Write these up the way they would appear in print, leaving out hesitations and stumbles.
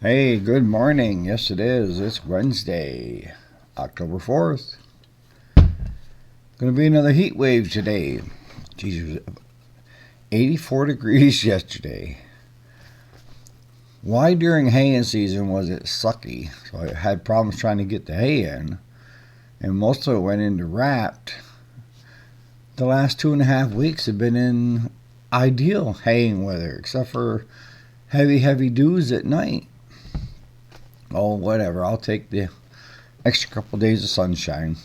Hey, good morning. Yes, it is. It's Wednesday, October 4th. Going to be another heat wave today. Geez, it was 84 degrees yesterday. Why during haying season was it sucky? So I had problems trying to get the hay in, and most of it went into wrapped. The last 2.5 weeks have been in ideal haying weather, except for heavy dews at night. Oh, whatever. I'll take the extra couple days of sunshine.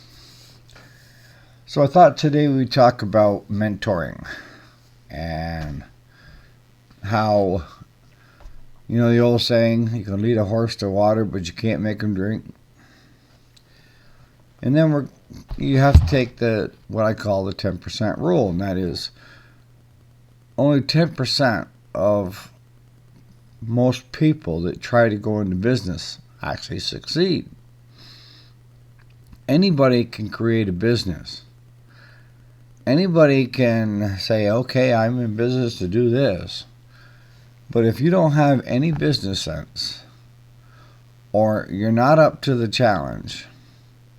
So I thought today we'd talk about mentoring and how, the old saying, you can lead a horse to water, but you can't make him drink. And then you have to take what I call the 10% rule, and that is only 10% of most people that try to go into business actually succeed. Anybody can create a business. Anybody can say, okay, I'm in business to do this. But if you don't have any business sense, or you're not up to the challenge,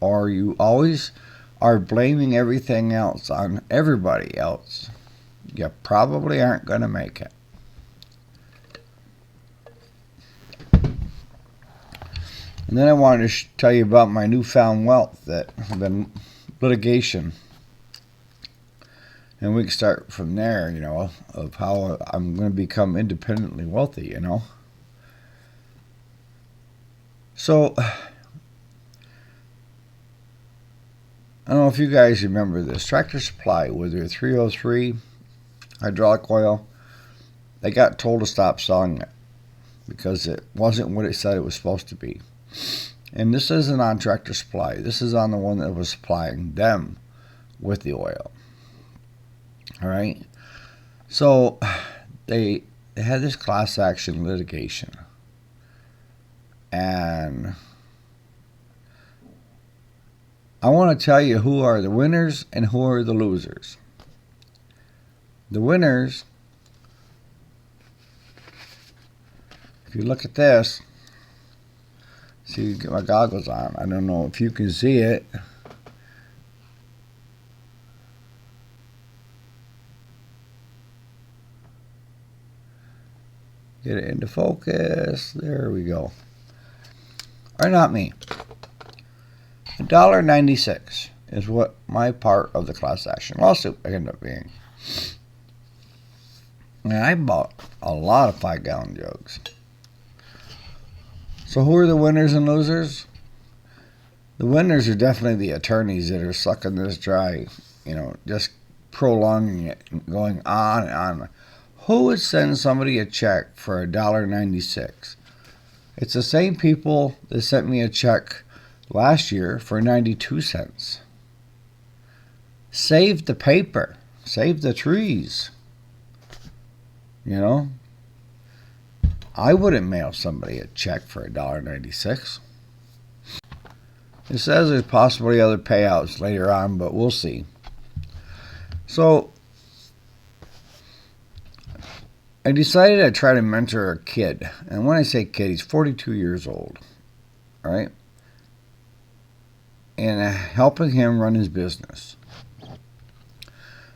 or you always are blaming everything else on everybody else, you probably aren't going to make it. And then I wanted to tell you about my newfound wealth that have been litigation. And we can start from there, of how I'm going to become independently wealthy, So, I don't know if you guys remember this. Tractor Supply with their 303 hydraulic oil, they got told to stop selling it because it wasn't what it said it was supposed to be. And this isn't on Tractor Supply. This is on the one that was supplying them with the oil. All right. So they had this class action litigation. And I want to tell you who are the winners and who are the losers. The winners, if you look at this, see, get my goggles on. I don't know if you can see it. Get it into focus. There we go. Or not me. $1.96 is what my part of the class action lawsuit ended up being. And I bought a lot of 5-gallon jugs. So who are the winners and losers? The winners are definitely the attorneys that are sucking this dry, just prolonging it, going on and on. Who would send somebody a check for $1.96? It's the same people that sent me a check last year for 92 cents. Save the paper. Save the trees. I wouldn't mail somebody a check for $1.96. It says there's possibly other payouts later on, but we'll see. So I decided I'd try to mentor a kid. And when I say kid, he's 42 years old. All right? And helping him run his business.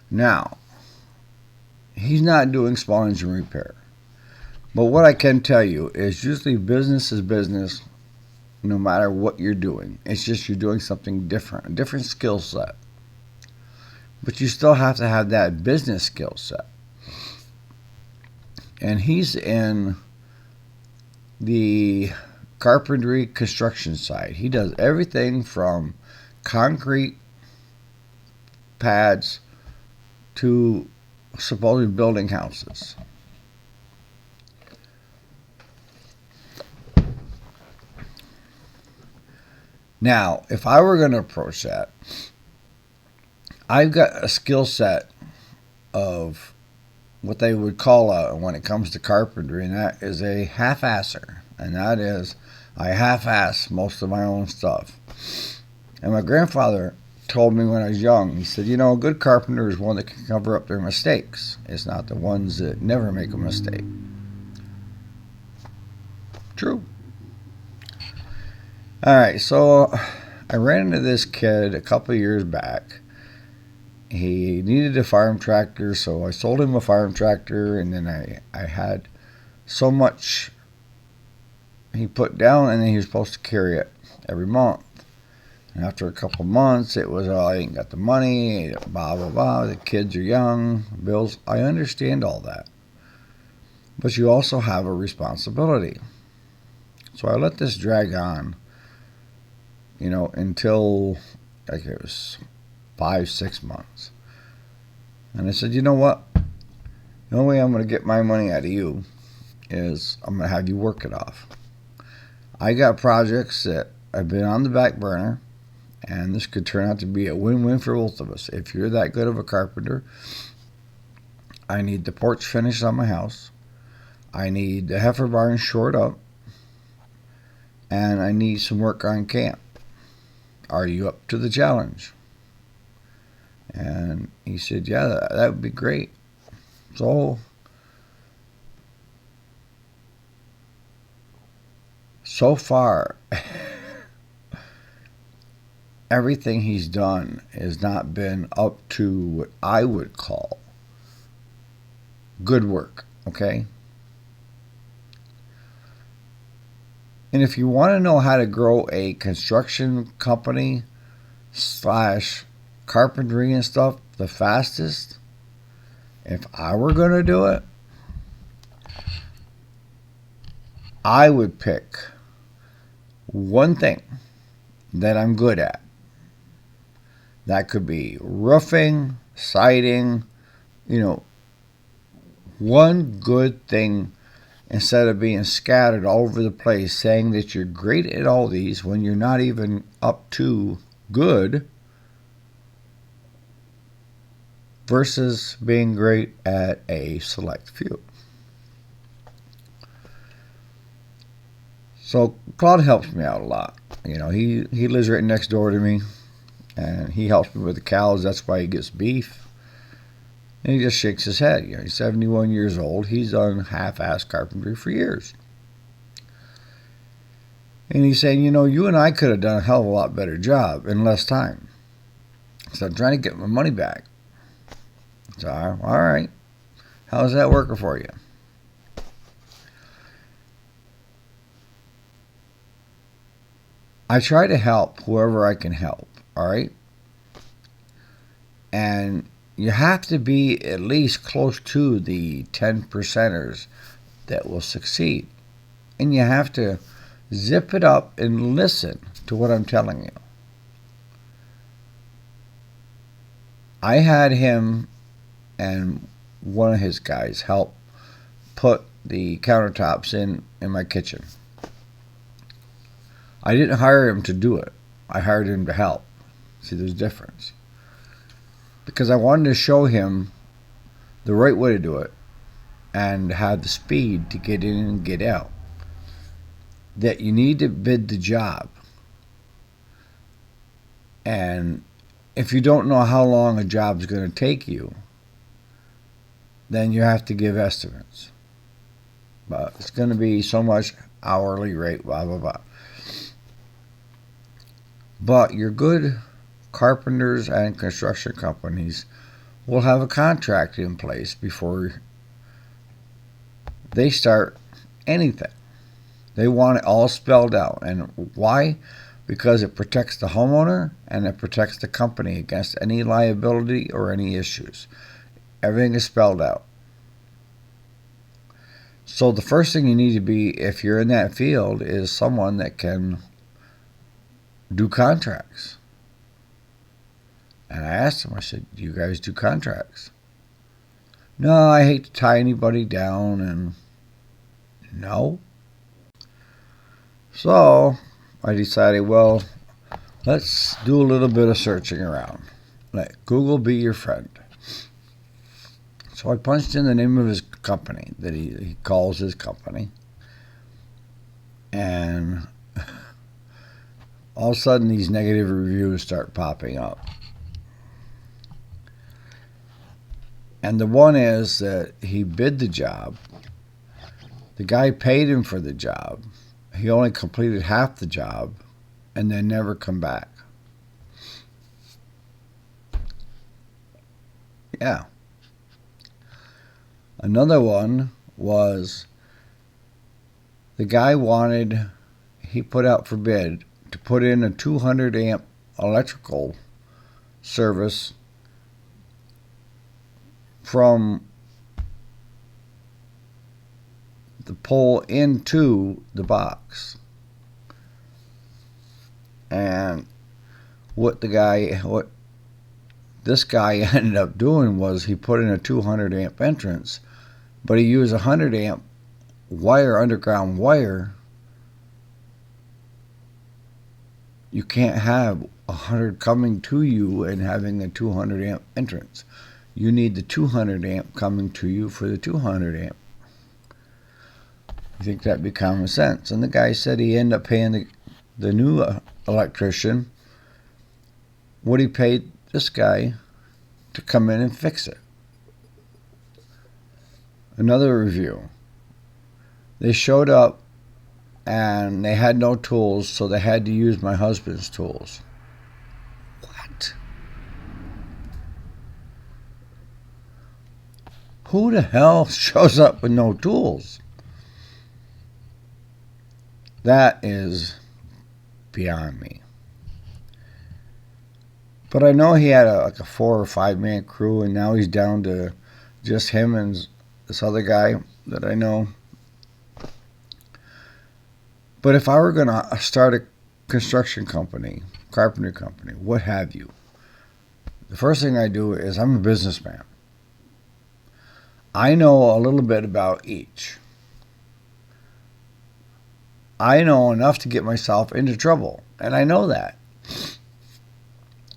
Now, he's not doing small engine repair. But what I can tell you is usually business is business no matter what you're doing. It's just you're doing something different, a different skill set. But you still have to have that business skill set. And he's in the carpentry construction side. He does everything from concrete pads to supposedly building houses. Now, if I were going to approach that, I've got a skill set of what they would call when it comes to carpentry, and that is a half-asser. And that is, I half-ass most of my own stuff. And my grandfather told me when I was young, he said, a good carpenter is one that can cover up their mistakes. It's not the ones that never make a mistake. True. All right, so I ran into this kid a couple of years back. He needed a farm tractor, so I sold him a farm tractor, and then I had so much he put down, and then he was supposed to carry it every month. And after a couple of months, it was, oh, I ain't got the money, blah, blah, blah. The kids are young, bills. I understand all that. But you also have a responsibility. So I let this drag on, until like it was 5, 6 months. And I said, you know what? The only way I'm going to get my money out of you is I'm going to have you work it off. I got projects that have been on the back burner, and this could turn out to be a win-win for both of us. If you're that good of a carpenter, I need the porch finished on my house. I need the heifer barn shored up. And I need some work on camp. Are you up to the challenge? And he said, yeah, that would be great. So far, everything he's done has not been up to what I would call good work, okay? And if you want to know how to grow a construction company / carpentry and stuff the fastest, if I were going to do it, I would pick one thing that I'm good at. That could be roofing, siding, one good thing, instead of being scattered all over the place saying that you're great at all these when you're not even up to good, versus being great at a select few. So Claude helps me out a lot. He lives right next door to me, and he helps me with the cows. That's why he gets beef. And he just shakes his head. He's 71 years old. He's done half-ass carpentry for years. And he's saying, you and I could have done a hell of a lot better job in less time. So I'm trying to get my money back. So, all right. How's that working for you? I try to help whoever I can help, all right? And you have to be at least close to the 10%ers that will succeed. And you have to zip it up and listen to what I'm telling you. I had him and one of his guys help put the countertops in my kitchen. I didn't hire him to do it. I hired him to help. See, there's a difference. Because I wanted to show him the right way to do it and have the speed to get in and get out. That you need to bid the job. And if you don't know how long a job is going to take you, then you have to give estimates. But it's going to be so much hourly rate, blah, blah, blah. But your good carpenters and construction companies will have a contract in place before they start anything. They want it all spelled out. And why? Because it protects the homeowner and it protects the company against any liability or any issues. Everything is spelled out. So the first thing you need to be, if you're in that field, is someone that can do contracts. And I asked him, I said, do you guys do contracts? No, I hate to tie anybody down, and no. So I decided, well, let's do a little bit of searching around. Let Google be your friend. So I punched in the name of his company that he calls his company. And all of a sudden these negative reviews start popping up. And the one is that he bid the job. The guy paid him for the job. He only completed half the job. and then never come back. Yeah. Another one was the guy he put out for bid to put in a 200 amp electrical service from the pole into the box. And what this guy ended up doing was he put in a 200 amp entrance, but he used 100 amp underground wire. You can't have 100 coming to you and having a 200 amp entrance. You need the 200 amp coming to you for the 200 amp. I think that'd be common sense. And the guy said he ended up paying the new electrician what he paid this guy to come in and fix it. Another review. They showed up and they had no tools, so they had to use my husband's tools. What? Who the hell shows up with no tools? That is beyond me. But I know he had a 4 or 5 man crew, and now he's down to just him and this other guy that I know. But if I were going to start a construction company, carpentry company, what have you, the first thing I do is I'm a businessman. I know a little bit about each. I know enough to get myself into trouble, and I know that.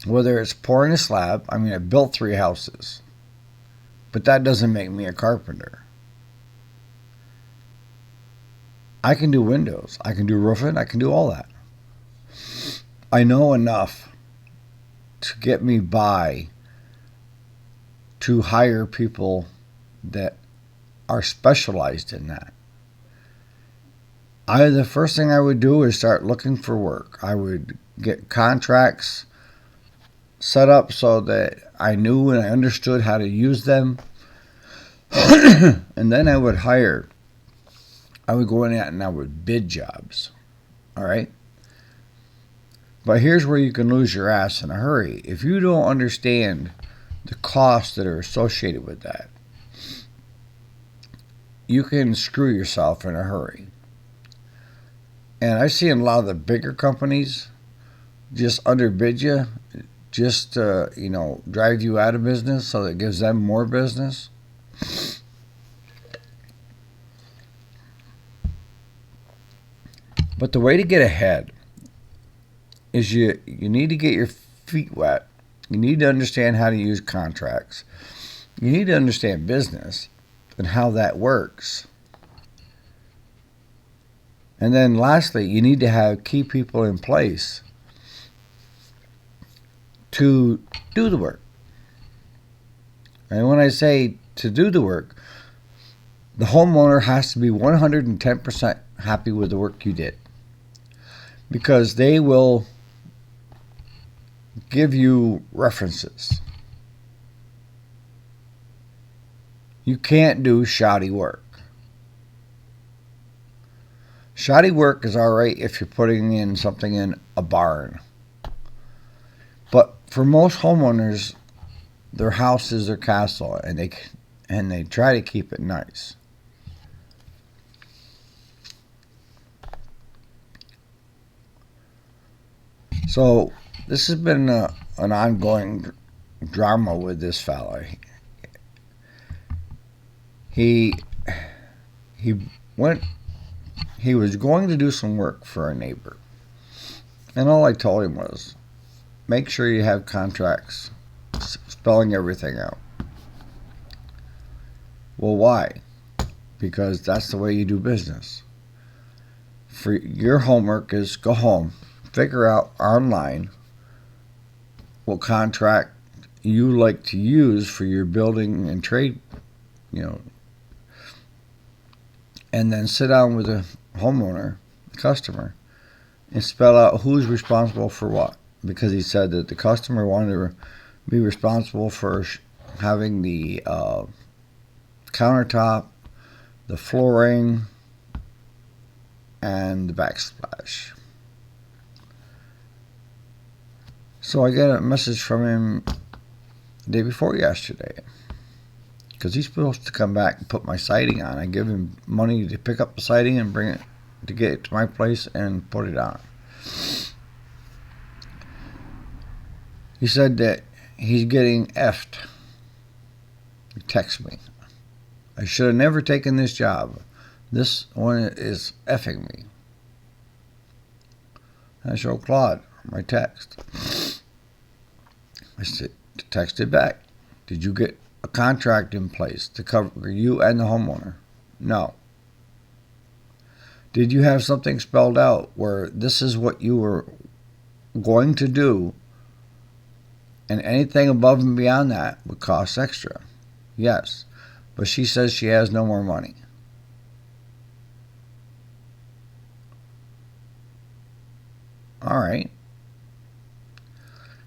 Whether it's pouring a slab, I mean, I built 3 houses, but that doesn't make me a carpenter. I can do windows, I can do roofing, I can do all that. I know enough to get me by to hire people that are specialized in that. The first thing I would do is start looking for work. I would get contracts set up so that I knew and I understood how to use them. And then I would go in and I would bid jobs. All right? But here's where you can lose your ass in a hurry. If you don't understand the costs that are associated with that, you can screw yourself in a hurry. And I've seen a lot of the bigger companies just underbid you, just to, drive you out of business so that it gives them more business. But the way to get ahead is you need to get your feet wet. You need to understand how to use contracts. You need to understand business and how that works. And then lastly, you need to have key people in place to do the work. And when I say to do the work, the homeowner has to be 110% happy with the work you did, because they will give you references. You can't do shoddy work. Shoddy work is all right if you're putting in something in a barn. But for most homeowners, their house is their castle, and they try to keep it nice. So this has been an ongoing drama with this fella. He was going to do some work for a neighbor, and all I told him was, make sure you have contracts spelling everything out. Well, why? Because that's the way you do business. For your homework is go home, figure out online what contract you like to use for your building and trade, and then sit down with a homeowner, customer, and spell out who's responsible for what. Because he said that the customer wanted to be responsible for having the countertop, the flooring, and the backsplash. So I got a message from him the day before yesterday, because he's supposed to come back and put my siding on. I give him money to pick up the siding and bring it to get it to my place and put it on. He said that he's getting effed. He texted me. I should have never taken this job. This one is effing me. I showed Claude my text. I texted back. Did you get a contract in place to cover you and the homeowner? No. Did you have something spelled out where this is what you were going to do, and anything above and beyond that would cost extra? Yes. But she says she has no more money. All right.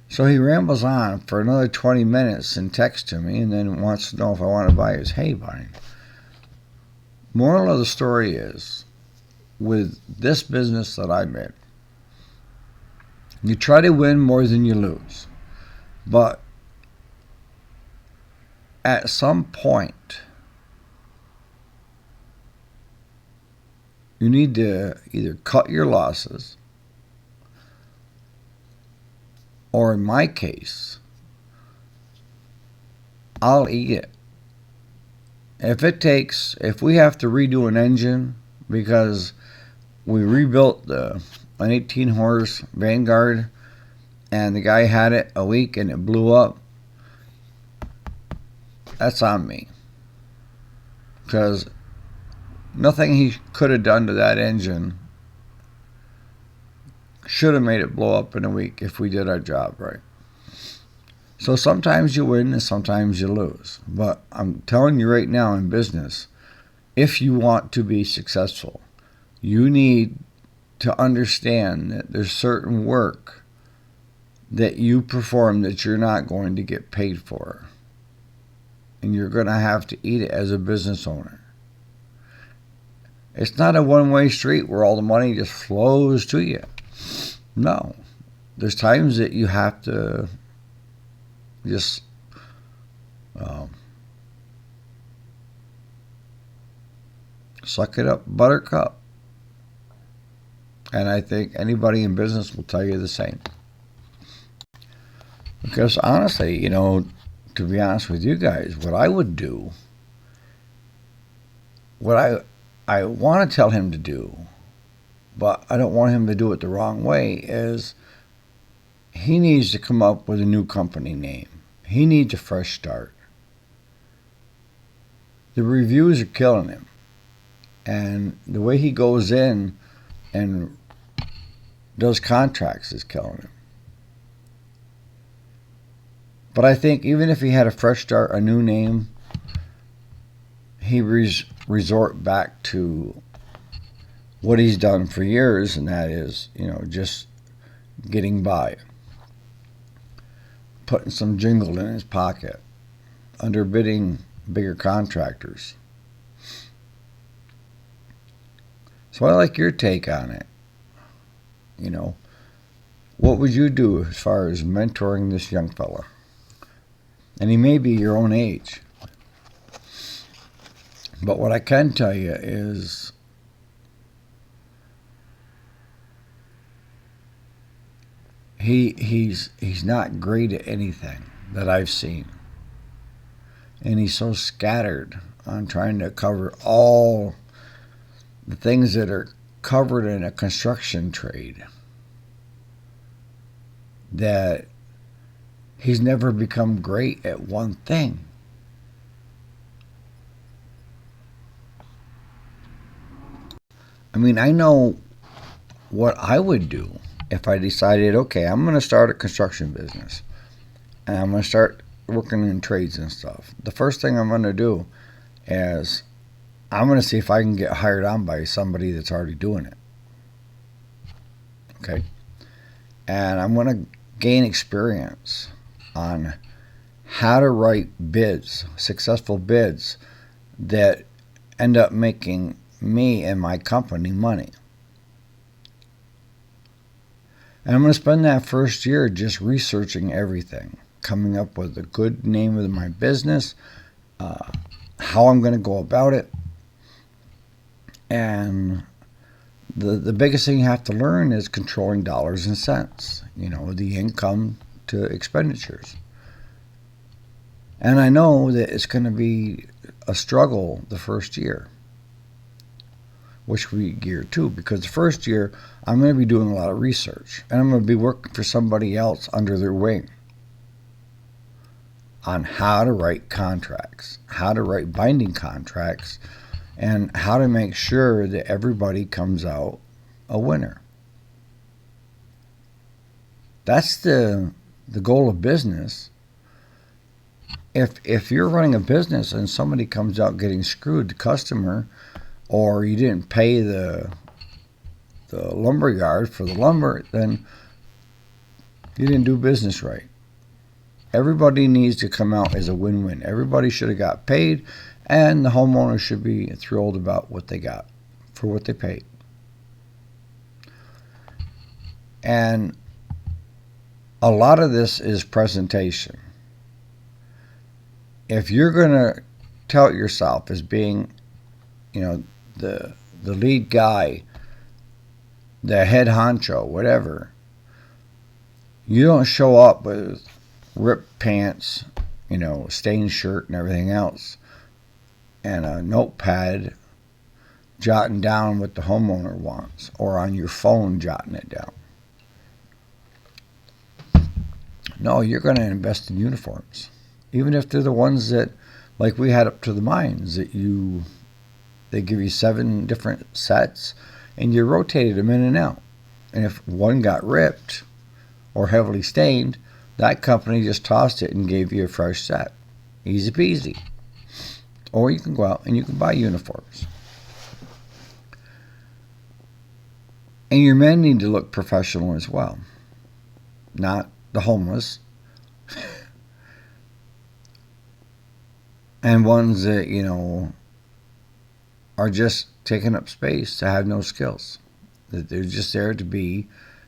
So he rambles on for another 20 minutes and texts to me, and then wants to know if I want to buy his hay barn. Moral of the story is, with this business that I'm in, you try to win more than you lose. But at some point, you need to either cut your losses, or in my case, I'll eat it. If we have to redo an engine because we rebuilt an 18-horse Vanguard and the guy had it a week and it blew up, that's on me. Because nothing he could have done to that engine should have made it blow up in a week if we did our job right. So sometimes you win and sometimes you lose. But I'm telling you right now, in business, if you want to be successful, you need to understand that there's certain work that you perform that you're not going to get paid for. And you're going to have to eat it as a business owner. It's not a one-way street where all the money just flows to you. No. There's times that you have to just suck it up, buttercup. And I think anybody in business will tell you the same. Because honestly, to be honest with you guys, what I would do, what I want to tell him to do, but I don't want him to do it the wrong way, is he needs to come up with a new company name. He needs a fresh start. The reviews are killing him. And the way he goes in and does contracts is killing him. But I think even if he had a fresh start, a new name, he resort back to what he's done for years, and that is, just getting by. Putting some jingle in his pocket, underbidding bigger contractors. So I like your take on it. What would you do as far as mentoring this young fella? And he may be your own age. But what I can tell you is he's not great at anything that I've seen. And he's so scattered on trying to cover all the things that are covered in a construction trade that he's never become great at one thing. I mean, I know what I would do if I decided, okay, I'm going to start a construction business and I'm going to start working in trades and stuff. The first thing I'm going to do is I'm going to see if I can get hired on by somebody that's already doing it. Okay. And I'm going to gain experience on how to write bids, successful bids that end up making me and my company money. And I'm going to spend that first year just researching everything, coming up with a good name of my business, how I'm going to go about it. And the biggest thing you have to learn is controlling dollars and cents, the income to expenditures. And I know that it's going to be a struggle the first year, which we year two, because the first year I'm going to be doing a lot of research, and I'm going to be working for somebody else under their wing on how to write contracts, how to write binding contracts, and how to make sure that everybody comes out a winner. That's the goal of business. If you're running a business and somebody comes out getting screwed, the customer, or you didn't pay the lumber yard for the lumber, then you didn't do business right. Everybody needs to come out as a win-win. Everybody should have got paid, and the homeowner should be thrilled about what they got for what they paid. And a lot of this is presentation. If you're going to tout yourself as being, the lead guy, the head honcho, whatever, you don't show up with ripped pants, stained shirt and everything else, and a notepad jotting down what the homeowner wants, or on your phone jotting it down. No, you're going to invest in uniforms, even if they're the ones that, like we had up to the mines, that they give you 7 different sets, and you rotated them in and out. And if one got ripped or heavily stained, that company just tossed it and gave you a fresh set. Easy peasy. Or you can go out and you can buy uniforms. And your men need to look professional as well, not the homeless. And ones that, are just taking up space to have no skills. That they're just there to be,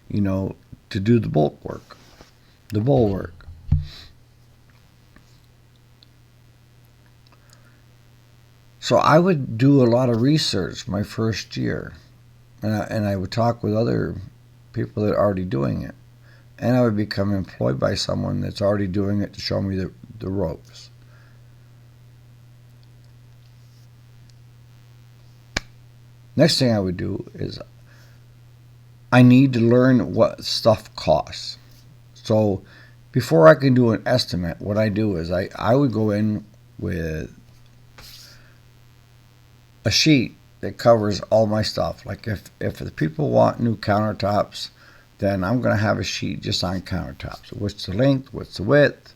to do the bulk work, the bull work. So I would do a lot of research my first year. And I would talk with other people that are already doing it. And I would become employed by someone that's already doing it to show me the ropes. Next thing I would do is I need to learn what stuff costs. So before I can do an estimate, what I do is I would go in with a sheet that covers all my stuff. Like if the people want new countertops, then I'm going to have a sheet just on countertops. What's the length? What's the width?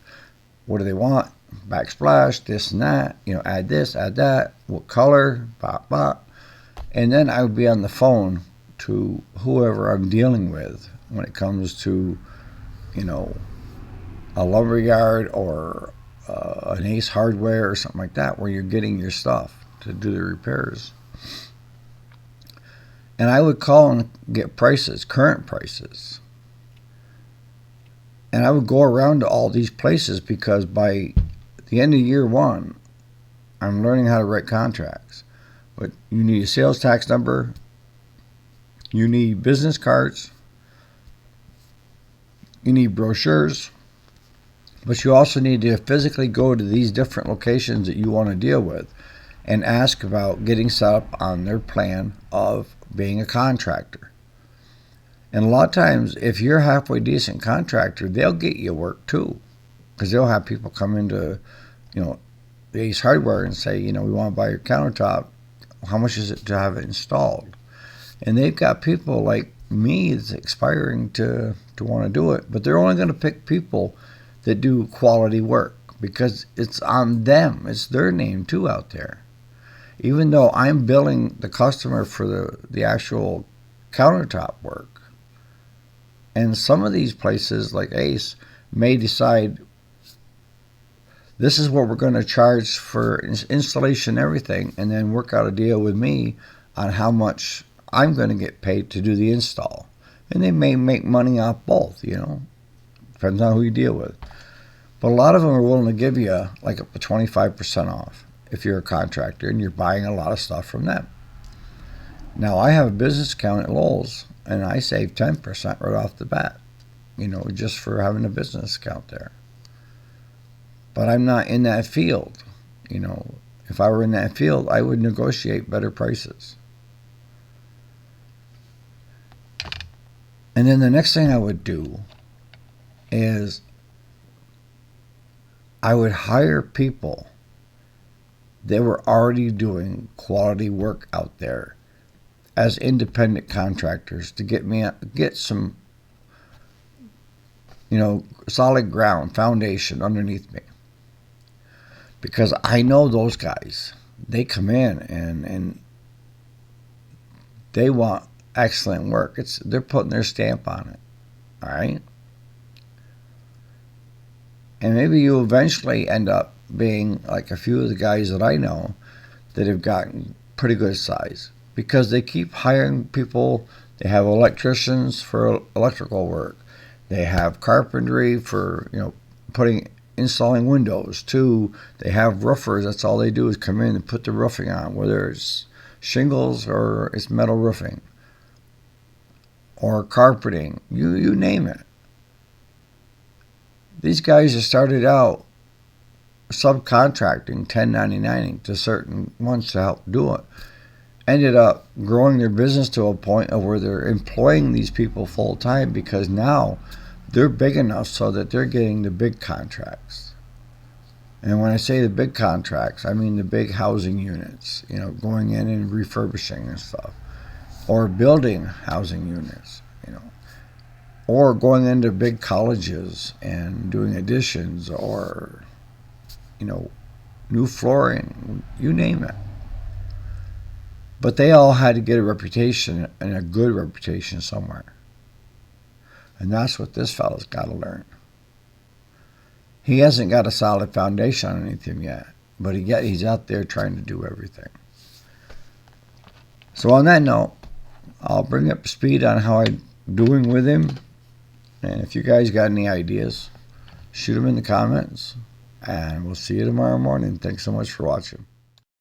What do they want? Backsplash, this and that. Add this, add that. What color? Bop, bop. And then I would be on the phone to whoever I'm dealing with when it comes to, a lumber yard or an Ace Hardware or something like that, where you're getting your stuff to do the repairs. And I would call and get prices, current prices. And I would go around to all these places, because by the end of year one, I'm learning how to write contracts. But you need a sales tax number, you need business cards, you need brochures, but you also need to physically go to these different locations that you want to deal with and ask about getting set up on their plan of being a contractor. And a lot of times, if you're a halfway decent contractor, they'll get you work too, because they'll have people come into, the Ace Hardware and say, we want to buy your countertop. How much is it to have it installed? And they've got people like me that's aspiring to want to do it, but they're only going to pick people that do quality work, because it's on them. It's their name too out there. Even though I'm billing the customer for the actual countertop work, And some of these places, like Ace, may decide this is what we're going to charge for installation and everything, and then work out a deal with me on how much I'm going to get paid to do the install. And they may make money off both, depends on who you deal with. But a lot of them are willing to give you like up to 25% off if you're a contractor and you're buying a lot of stuff from them. Now, I have a business account at Lowe's, and I save 10% right off the bat, just for having a business account there. But I'm not in that field. If I were in that field, I would negotiate better prices. And then the next thing I would do is I would hire people that were already doing quality work out there as independent contractors to get some, solid ground, foundation underneath me. Because I know those guys. They come in and they want excellent work. They're putting their stamp on it. All right? And maybe you eventually end up being like a few of the guys that I know that have gotten pretty good size because they keep hiring people. They have electricians for electrical work. They have carpentry for, installing windows too. They have roofers. That's all they do is come in and put the roofing on, whether it's shingles or it's metal roofing or carpeting. You name it. These guys have started out subcontracting, 1099ing to certain ones to help do it. Ended up growing their business to a point of where they're employing these people full time because now they're big enough so that they're getting the big contracts. And when I say the big contracts, I mean the big housing units, going in and refurbishing and stuff. Or building housing units, Or going into big colleges and doing additions or, new flooring, you name it. But they all had to get a reputation and a good reputation somewhere. And that's what this fellow's got to learn. He hasn't got a solid foundation on anything yet, but yet he's out there trying to do everything. So on that note, I'll bring up speed on how I'm doing with him. And if you guys got any ideas, shoot them in the comments. And we'll see you tomorrow morning. Thanks so much for watching.